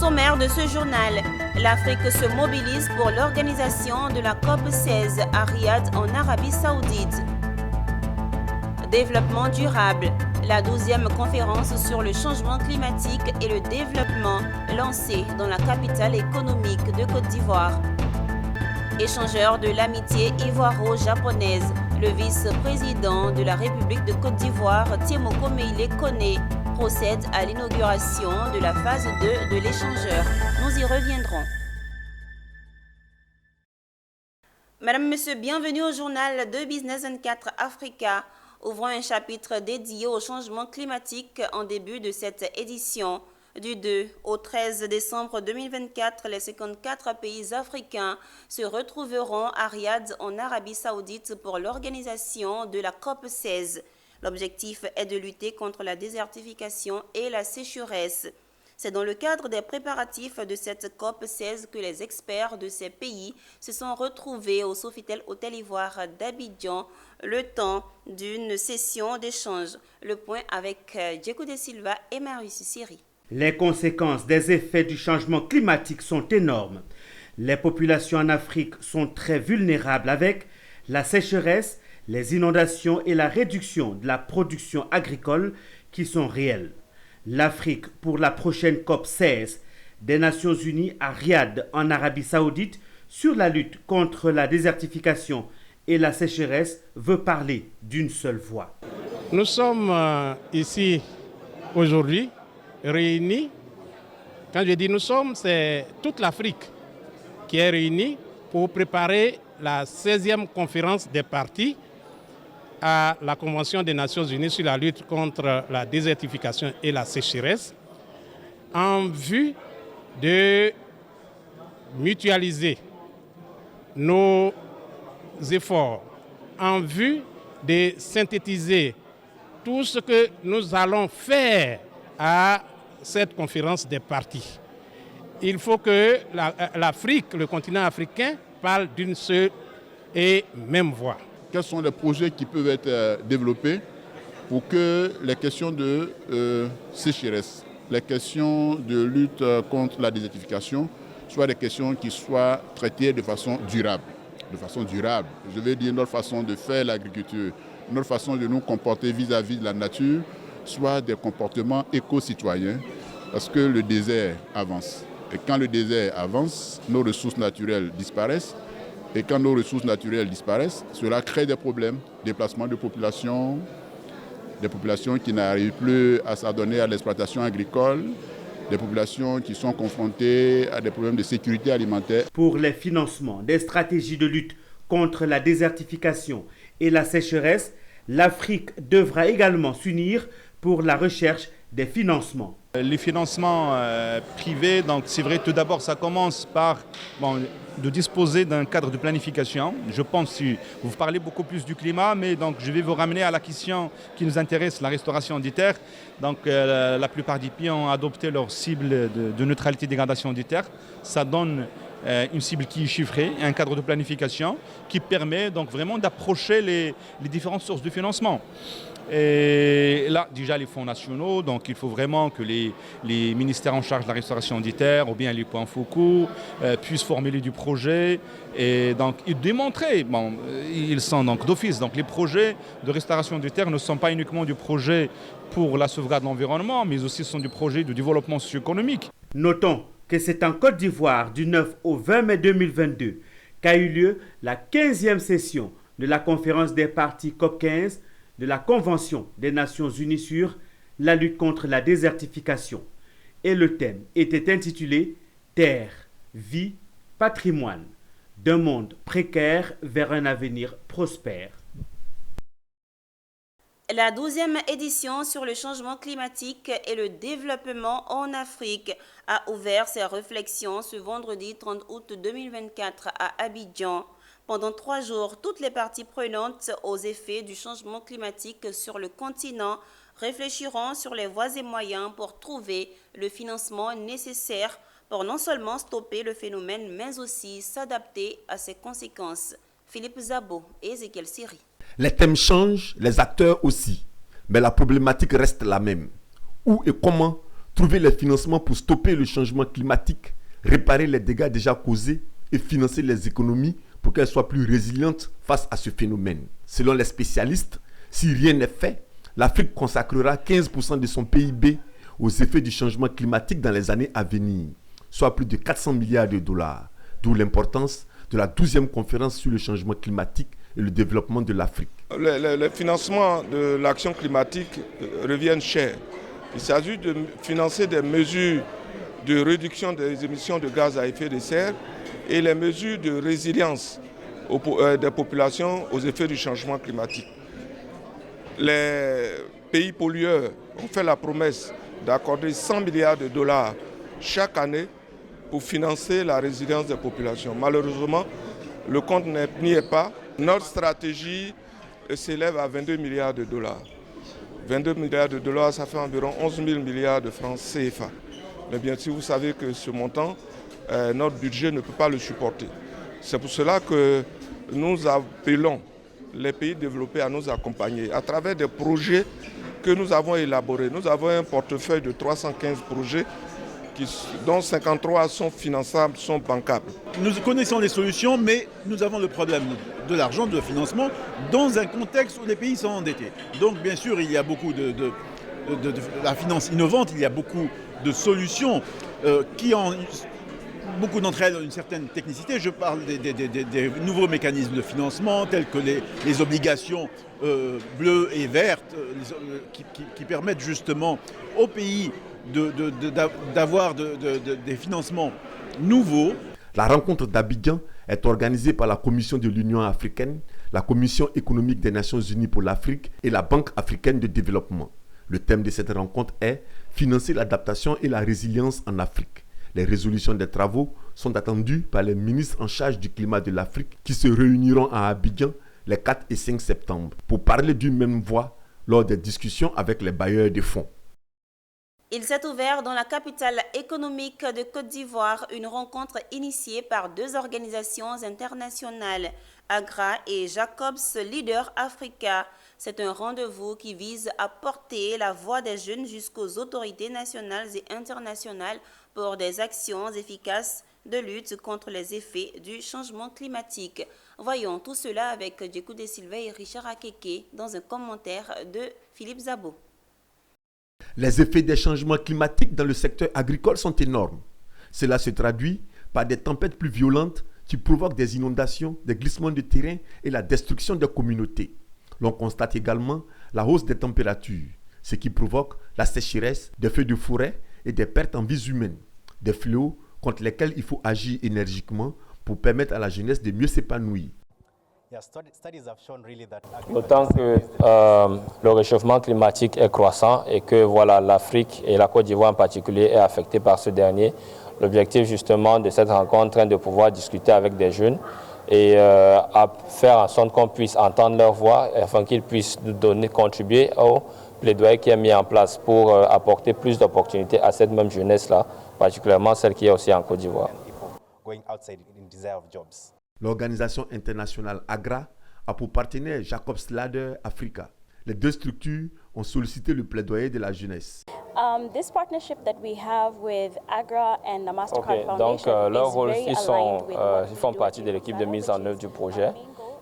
sommaire de ce journal, l'Afrique se mobilise pour l'organisation de la COP16 à Riyad en Arabie Saoudite. Développement durable, la 12e conférence sur le changement climatique et le développement lancée dans la capitale économique de Côte d'Ivoire. Échangeur de l'amitié ivoiro-japonaise, le vice-président de la République de Côte d'Ivoire, Tiemoko Meïle Koné, procède à l'inauguration de la phase 2 de l'échangeur. Nous y reviendrons. Madame, Monsieur, bienvenue au journal de Business 24 Africa. Ouvrons un chapitre dédié au changement climatique en début de cette édition. Du 2 au 13 décembre 2024, les 54 pays africains se retrouveront à Riyad en Arabie Saoudite pour l'organisation de la COP16. L'objectif est de lutter contre la désertification et la sécheresse. C'est dans le cadre des préparatifs de cette COP16 que les experts de ces pays se sont retrouvés au Sofitel Hôtel Ivoire d'Abidjan le temps d'une session d'échange. Le point avec Djeko De Silva et Marius Siri. Les conséquences des effets du changement climatique sont énormes. Les populations en Afrique sont très vulnérables avec la sécheresse, les inondations et la réduction de la production agricole qui sont réelles. L'Afrique pour la prochaine COP16 des Nations Unies à Riyad en Arabie Saoudite sur la lutte contre la désertification et la sécheresse veut parler d'une seule voix. Nous sommes ici aujourd'hui réunis. Quand je dis nous sommes, c'est toute l'Afrique qui est réunie pour préparer la 16e conférence des parties à la Convention des Nations Unies sur la lutte contre la désertification et la sécheresse en vue de mutualiser nos efforts, en vue de synthétiser tout ce que nous allons faire à cette conférence des parties. Il faut que l'Afrique, le continent africain, parle d'une seule et même voix. Quels sont les projets qui peuvent être développés pour que les questions de sécheresse, les questions de lutte contre la désertification soient des questions qui soient traitées de façon durable. De façon durable, je veux dire notre façon de faire l'agriculture, notre façon de nous comporter vis-à-vis de la nature, soit des comportements éco-citoyens, parce que le désert avance. Et quand le désert avance, nos ressources naturelles disparaissent. Et quand nos ressources naturelles disparaissent, cela crée des problèmes, déplacement de populations, des populations qui n'arrivent plus à s'adonner à l'exploitation agricole, des populations qui sont confrontées à des problèmes de sécurité alimentaire. Pour les financements des stratégies de lutte contre la désertification et la sécheresse, l'Afrique devra également s'unir pour la recherche des financements. Les financements privés, donc c'est vrai, tout d'abord ça commence par de disposer d'un cadre de planification. Je pense que vous parlez beaucoup plus du climat, mais donc je vais vous ramener à la question qui nous intéresse, la restauration des terres. Donc la plupart des pays ont adopté leur cible de neutralité dégradation des terres. Ça donne une cible qui est chiffrée, un cadre de planification qui permet donc vraiment d'approcher les différentes sources de financement. Et là, déjà les fonds nationaux, donc il faut vraiment que les ministères en charge de la restauration des terres ou bien les points focaux puissent formuler du projet et donc démontrer, ils sont donc d'office, donc les projets de restauration des terres ne sont pas uniquement du projet pour la sauvegarde de l'environnement, mais aussi sont du projet de développement socio-économique. Notons que c'est en Côte d'Ivoire du 9 au 20 mai 2022 qu'a eu lieu la 15e session de la conférence des parties COP15 de la Convention des Nations Unies sur la lutte contre la désertification. Et le thème était intitulé « Terre, vie, patrimoine, d'un monde précaire vers un avenir prospère ». La 12e édition sur le changement climatique et le développement en Afrique a ouvert ses réflexions ce vendredi 30 août 2024 à Abidjan. Pendant 3 jours, toutes les parties prenantes aux effets du changement climatique sur le continent réfléchiront sur les voies et moyens pour trouver le financement nécessaire pour non seulement stopper le phénomène, mais aussi s'adapter à ses conséquences. Philippe Zabo et Ezekiel Siri. Les thèmes changent, les acteurs aussi, mais la problématique reste la même. Où et comment trouver les financements pour stopper le changement climatique, réparer les dégâts déjà causés et financer les économies pour qu'elles soient plus résilientes face à ce phénomène. Selon les spécialistes, si rien n'est fait, l'Afrique consacrera 15% de son PIB aux effets du changement climatique dans les années à venir, soit plus de 400 milliards de dollars, d'où l'importance de la 12e conférence sur le changement climatique et le développement de l'Afrique. Le financement de l'action climatique revient cher. Il s'agit de financer des mesures de réduction des émissions de gaz à effet de serre et les mesures de résilience des populations aux effets du changement climatique. Les pays pollueurs ont fait la promesse d'accorder 100 milliards de dollars chaque année pour financer la résilience des populations. Malheureusement, le compte n'y est pas. Notre stratégie s'élève à 22 milliards de dollars. 22 milliards de dollars, ça fait environ 11 000 milliards de francs CFA. Mais bien sûr, vous savez que ce montant, notre budget ne peut pas le supporter. C'est pour cela que nous appelons les pays développés à nous accompagner à travers des projets que nous avons élaborés. Nous avons un portefeuille de 315 projets dont 53 sont finançables, sont bancables. Nous connaissons les solutions, mais nous avons le problème de l'argent, de financement, dans un contexte où les pays sont endettés. Donc bien sûr, il y a beaucoup de la finance innovante, il y a beaucoup de solutions qui ont, beaucoup d'entre elles ont une certaine technicité. Je parle des nouveaux mécanismes de financement, tels que les obligations bleues et vertes, qui permettent justement aux pays d'avoir des financements nouveaux. La rencontre d'Abidjan est organisée par la Commission de l'Union africaine, la Commission économique des Nations unies pour l'Afrique et la Banque africaine de développement. Le thème de cette rencontre est « Financer l'adaptation et la résilience en Afrique ». Les résolutions des travaux sont attendues par les ministres en charge du climat de l'Afrique qui se réuniront à Abidjan les 4 et 5 septembre pour parler d'une même voix lors des discussions avec les bailleurs de fonds. Il s'est ouvert dans la capitale économique de Côte d'Ivoire une rencontre initiée par 2 organisations internationales, AGRA et Jacobs Leader Africa. C'est un rendez-vous qui vise à porter la voix des jeunes jusqu'aux autorités nationales et internationales pour des actions efficaces de lutte contre les effets du changement climatique. Voyons tout cela avec Djekou De Silva et Richard Akeke dans un commentaire de Philippe Zabo. Les effets des changements climatiques dans le secteur agricole sont énormes. Cela se traduit par des tempêtes plus violentes qui provoquent des inondations, des glissements de terrain et la destruction des communautés. L'on constate également la hausse des températures, ce qui provoque la sécheresse, des feux de forêt et des pertes en vies humaines. Des fléaux contre lesquels il faut agir énergiquement pour permettre à la jeunesse de mieux s'épanouir. D'autant que le réchauffement climatique est croissant et que voilà, l'Afrique et la Côte d'Ivoire en particulier est affectée par ce dernier. L'objectif justement de cette rencontre est de pouvoir discuter avec des jeunes et à faire en sorte qu'on puisse entendre leur voix afin qu'ils puissent contribuer au plaidoyer qui est mis en place pour apporter plus d'opportunités à cette même jeunesse-là, particulièrement celle qui est aussi en Côte d'Ivoire. L'organisation internationale AGRA a pour partenaire Jacobs Leader Africa. Les 2 structures ont sollicité le plaidoyer de la jeunesse. This partnership that we have with AGRA and the Mastercard Foundation donc leur rôle, ils font partie de l'équipe de mise en œuvre du projet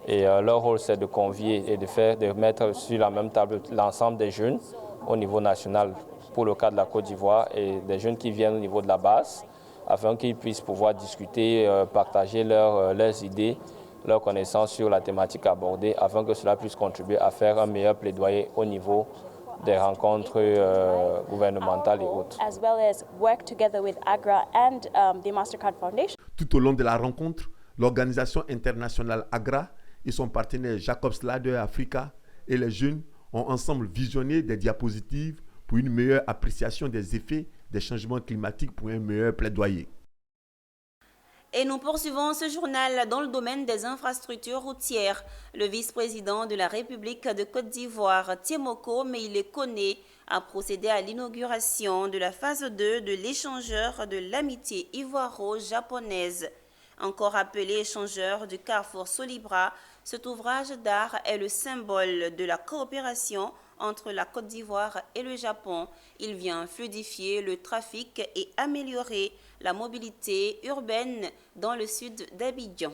et leur rôle c'est de convier et de mettre sur la même table l'ensemble des jeunes au niveau national pour le cas de la Côte d'Ivoire et des jeunes qui viennent au niveau de la base afin qu'ils puissent pouvoir discuter, partager leurs idées, leurs connaissances sur la thématique abordée afin que cela puisse contribuer à faire un meilleur plaidoyer au niveau des rencontres gouvernementales et autres. As well as work together with AGRA and the Mastercard Foundation. Tout au long de la rencontre, l'organisation internationale AGRA et son partenaire Jacobs Leader Africa et les jeunes ont ensemble visionné des diapositives pour une meilleure appréciation des effets des changements climatiques pour un meilleur plaidoyer. Et nous poursuivons ce journal dans le domaine des infrastructures routières. Le vice-président de la République de Côte d'Ivoire, Tiemoko Meïle-Koné, a procédé à l'inauguration de la phase 2 de l'échangeur de l'amitié ivoiro-japonaise. Encore appelé échangeur du Carrefour Solibra, Cet ouvrage d'art est le symbole de la coopération entre la Côte d'Ivoire et le Japon. Il vient fluidifier le trafic et améliorer la mobilité urbaine dans le sud d'Abidjan.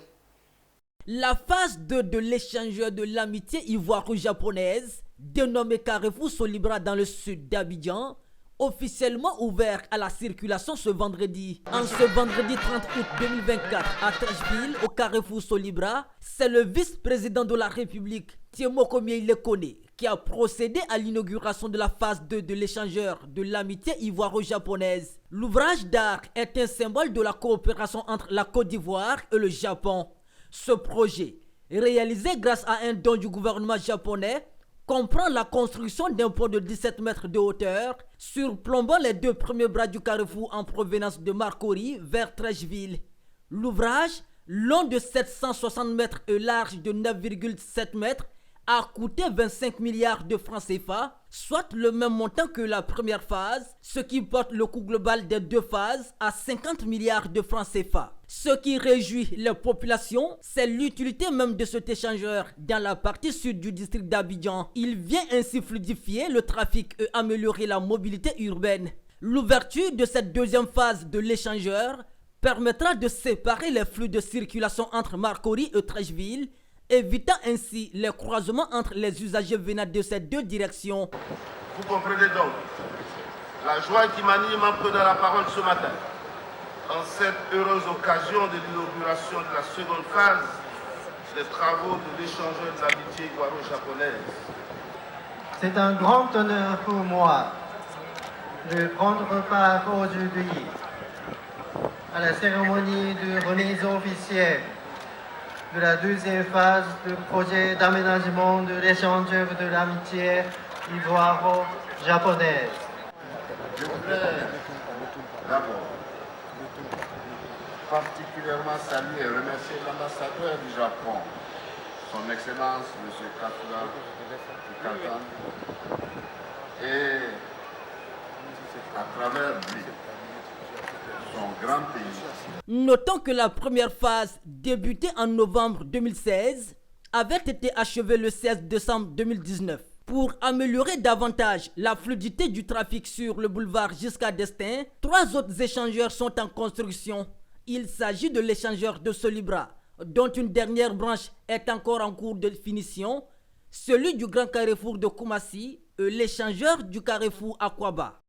La phase 2 de l'échangeur de l'amitié ivoiro-japonaise, dénommé Carrefour Solibra dans le sud d'Abidjan, officiellement ouvert à la circulation ce vendredi. En ce vendredi 30 août 2024 à Trècheville, au Carrefour Solibra, c'est le vice-président de la République, Thiemo Komié Lekone, qui a procédé à l'inauguration de la phase 2 de l'échangeur de l'amitié ivoiro-japonaise. L'ouvrage d'art est un symbole de la coopération entre la Côte d'Ivoire et le Japon. Ce projet, réalisé grâce à un don du gouvernement japonais, comprend la construction d'un pont de 17 mètres de hauteur, surplombant les deux premiers bras du carrefour en provenance de Marcory vers Trècheville. L'ouvrage, long de 760 mètres et large de 9,7 mètres, a coûté 25 milliards de francs CFA, soit le même montant que la première phase, ce qui porte le coût global des deux phases à 50 milliards de francs CFA. Ce qui réjouit les populations, c'est l'utilité même de cet échangeur dans la partie sud du district d'Abidjan. Il vient ainsi fluidifier le trafic et améliorer la mobilité urbaine. L'ouverture de cette deuxième phase de l'échangeur permettra de séparer les flux de circulation entre Marcory et Trècheville, évitant ainsi les croisements entre les usagers venant de ces deux directions. Vous comprenez donc la joie qui m'anime en prenant la parole ce matin, en cette heureuse occasion de l'inauguration de la seconde phase des travaux de l'échangeur de l'amitié ivoiro-japonaise. C'est un grand honneur pour moi de prendre part aujourd'hui à la cérémonie de remise officielle de la deuxième phase du projet d'aménagement de l'échangeur de l'amitié ivoiro-japonaise. Je voudrais d'abord particulièrement saluer et remercier l'ambassadeur du Japon, son Excellence M. Katsura Ikatan, et à travers lui, son grand pays. Notons que la première phase, débutée en novembre 2016, avait été achevée le 16 décembre 2019. Pour améliorer davantage la fluidité du trafic sur le boulevard jusqu'à Destin, 3 autres échangeurs sont en construction. Il s'agit de l'échangeur de Solibra, dont une dernière branche est encore en cours de finition, celui du Grand Carrefour de Koumassi et l'échangeur du Carrefour Akwaba.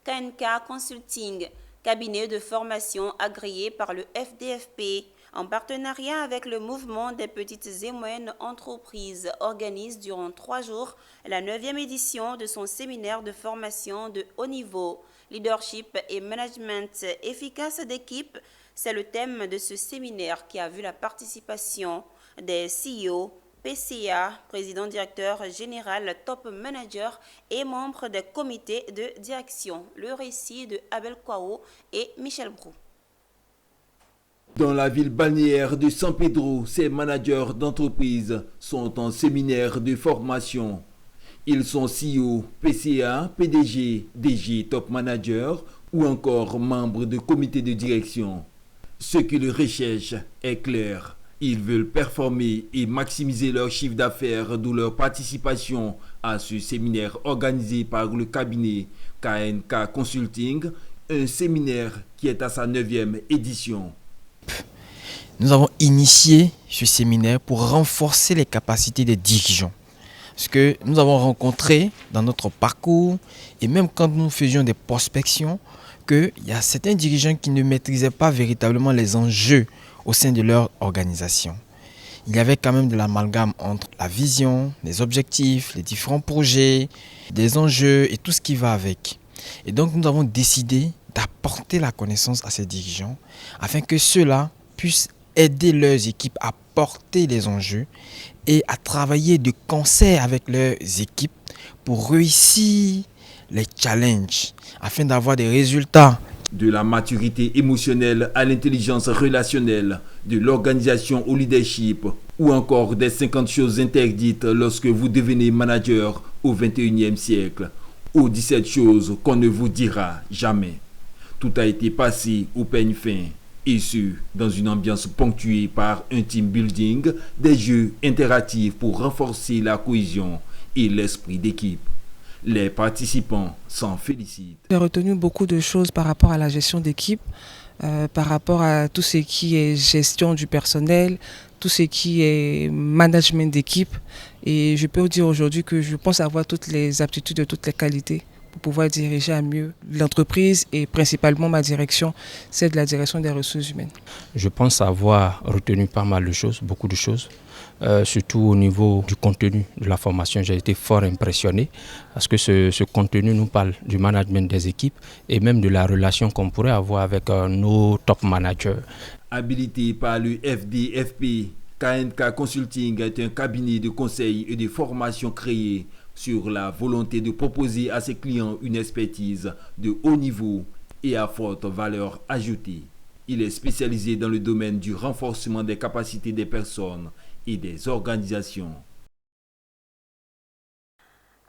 KNK Consulting, cabinet de formation agréé par le FDFP, en partenariat avec le mouvement des petites et moyennes entreprises, organise durant 3 jours la 9e édition de son séminaire de formation de haut niveau. Leadership et management efficace d'équipe, c'est le thème de ce séminaire qui a vu la participation des CEO, PCA, président directeur général, top manager et membres des comités de direction. Le récit de Abel Kwao et Michel Brou. Dans la ville balnéaire de San Pedro, ces managers d'entreprise sont en séminaire de formation. Ils sont CEO, PCA, PDG, DG, top manager ou encore membres de comités de direction. Ce qu'ils recherchent est clair. Ils veulent performer et maximiser leur chiffre d'affaires, d'où leur participation à ce séminaire organisé par le cabinet KNK Consulting, un séminaire qui est à sa 9e édition. Nous avons initié ce séminaire pour renforcer les capacités des dirigeants. Parce que nous avons rencontré dans notre parcours, et même quand nous faisions des prospections, qu'il y a certains dirigeants qui ne maîtrisaient pas véritablement les enjeux au sein de leur organisation. Il y avait quand même de l'amalgame entre la vision, les objectifs, les différents projets, des enjeux et tout ce qui va avec. Et donc nous avons décidé d'apporter la connaissance à ces dirigeants afin que ceux-là puissent aider leurs équipes à porter les enjeux et à travailler de concert avec leurs équipes pour réussir les challenges afin d'avoir des résultats. De la maturité émotionnelle à l'intelligence relationnelle, de l'organisation au leadership ou encore des 50 choses interdites lorsque vous devenez manager au 21e siècle ou 17 choses qu'on ne vous dira jamais. Tout a été passé au peigne fin. Et ce, dans une ambiance ponctuée par un team building, des jeux interactifs pour renforcer la cohésion et l'esprit d'équipe. Les participants s'en félicitent. J'ai retenu beaucoup de choses par rapport à la gestion d'équipe, par rapport à tout ce qui est gestion du personnel, tout ce qui est management d'équipe. Et je peux dire aujourd'hui que je pense avoir toutes les aptitudes et toutes les qualités pour pouvoir diriger à mieux l'entreprise et principalement ma direction, c'est de la direction des ressources humaines. Je pense avoir retenu pas mal de choses, beaucoup de choses. Surtout au niveau du contenu de la formation, j'ai été fort impressionné parce que ce contenu nous parle du management des équipes et même de la relation qu'on pourrait avoir avec nos top managers. Habilité par le FDFP, KNK Consulting est un cabinet de conseil et de formation créé sur la volonté de proposer à ses clients une expertise de haut niveau et à forte valeur ajoutée. Il est spécialisé dans le domaine du renforcement des capacités des personnes et des organisations.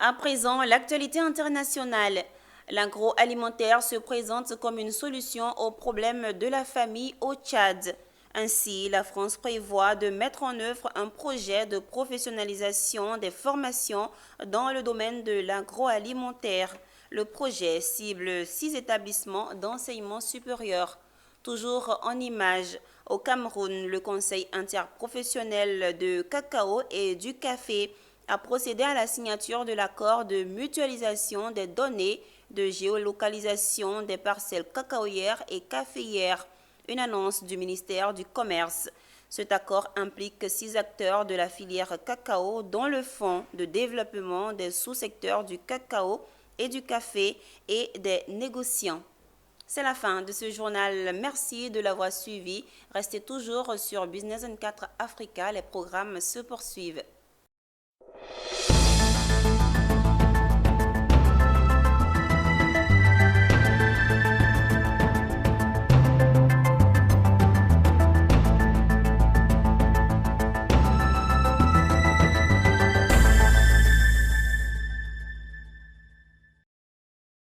À présent, l'actualité internationale. L'agroalimentaire se présente comme une solution aux problèmes de la famille au Tchad. Ainsi, la France prévoit de mettre en œuvre un projet de professionnalisation des formations dans le domaine de l'agroalimentaire. Le projet cible 6 établissements d'enseignement supérieur. Toujours en images, au Cameroun, le Conseil interprofessionnel de cacao et du café a procédé à la signature de l'accord de mutualisation des données de géolocalisation des parcelles cacaoyères et caféières, une annonce du ministère du Commerce. Cet accord implique 6 acteurs de la filière cacao, dont le Fonds de développement des sous-secteurs du cacao et du café et des négociants. C'est la fin de ce journal. Merci de l'avoir suivi. Restez toujours sur Business 24 Africa. Les programmes se poursuivent.